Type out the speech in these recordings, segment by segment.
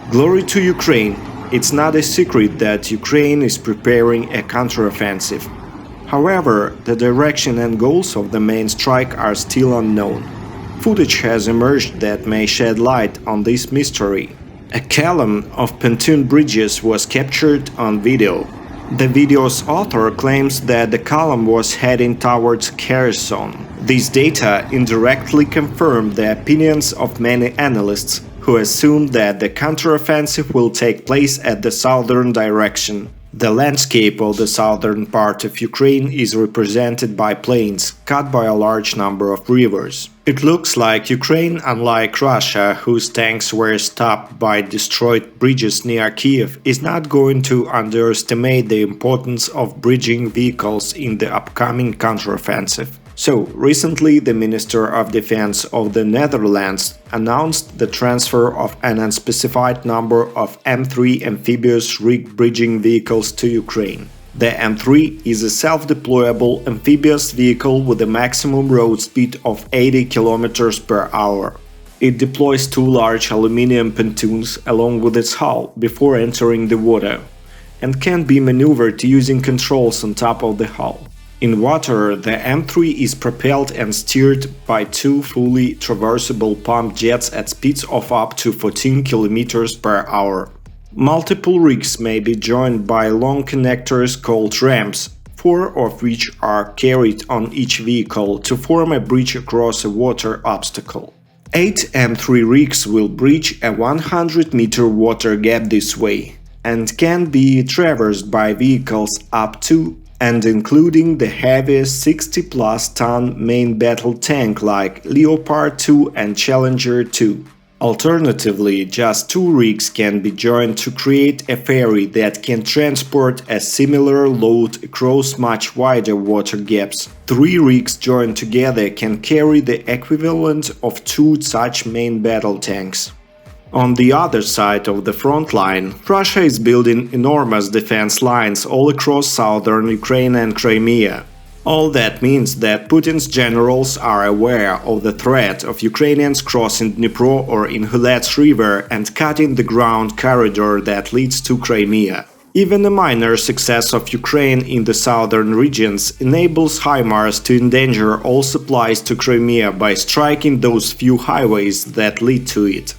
Glory to Ukraine! It's not a secret that Ukraine is preparing a counteroffensive. However, the direction and goals of the main strike are still unknown. Footage has emerged that may shed light on this mystery. A column of pontoon bridges was captured on video. The video's author claims that the column was heading towards Kherson. These data indirectly confirm the opinions of many analysts who assume that the counteroffensive will take place at the southern direction. The landscape of the southern part of Ukraine is represented by plains, cut by a large number of rivers. It looks like Ukraine, unlike Russia, whose tanks were stopped by destroyed bridges near Kiev, is not going to underestimate the importance of bridging vehicles in the upcoming counteroffensive. So, recently the Minister of Defense of the Netherlands announced the transfer of an unspecified number of M3 amphibious rig bridging vehicles to Ukraine. The M3 is a self-deployable amphibious vehicle with a maximum road speed of 80 km per hour. It deploys two large aluminum pontoons along with its hull before entering the water, and can be maneuvered using controls on top of the hull. In water, the M3 is propelled and steered by two fully traversable pump jets at speeds of up to 14 km per hour. Multiple rigs may be joined by long connectors called ramps, 4 of which are carried on each vehicle to form a bridge across a water obstacle. 8 M3 rigs will bridge a 100-meter water gap this way, and can be traversed by vehicles up to and including the heaviest 60-plus ton main battle tank like Leopard 2 and Challenger 2. Alternatively, just 2 rigs can be joined to create a ferry that can transport a similar load across much wider water gaps. 3 rigs joined together can carry the equivalent of 2 such main battle tanks. On the other side of the front line, Russia is building enormous defense lines all across southern Ukraine and Crimea. All that means that Putin's generals are aware of the threat of Ukrainians crossing Dnipro or Ingulets River and cutting the ground corridor that leads to Crimea. Even a minor success of Ukraine in the southern regions enables HIMARS to endanger all supplies to Crimea by striking those few highways that lead to it.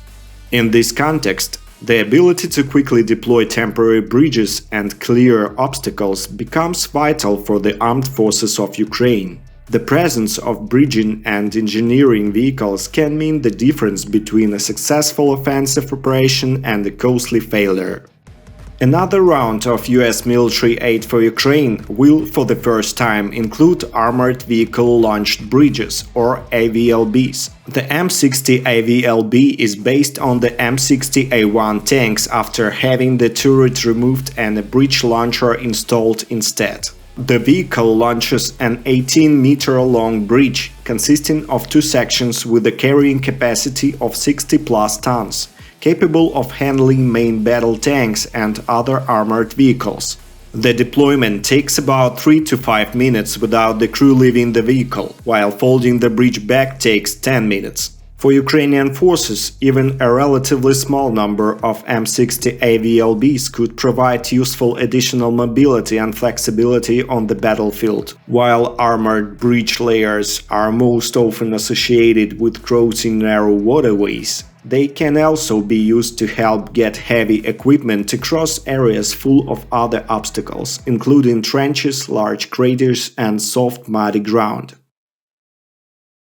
In this context, the ability to quickly deploy temporary bridges and clear obstacles becomes vital for the armed forces of Ukraine. The presence of bridging and engineering vehicles can mean the difference between a successful offensive operation and a costly failure. Another round of US military aid for Ukraine will, for the first time, include Armored Vehicle Launched Bridges, or AVLBs. The M60 AVLB is based on the M60A1 tanks after having the turret removed and a bridge launcher installed instead. The vehicle launches an 18-meter-long bridge consisting of 2 sections with a carrying capacity of 60-plus tons, capable of handling main battle tanks and other armored vehicles. The deployment takes about 3 to 5 minutes without the crew leaving the vehicle, while folding the bridge back takes 10 minutes. For Ukrainian forces, even a relatively small number of M60 AVLBs could provide useful additional mobility and flexibility on the battlefield. While armored bridge layers are most often associated with crossing narrow waterways, they can also be used to help get heavy equipment to cross areas full of other obstacles, including trenches, large craters, and soft muddy ground.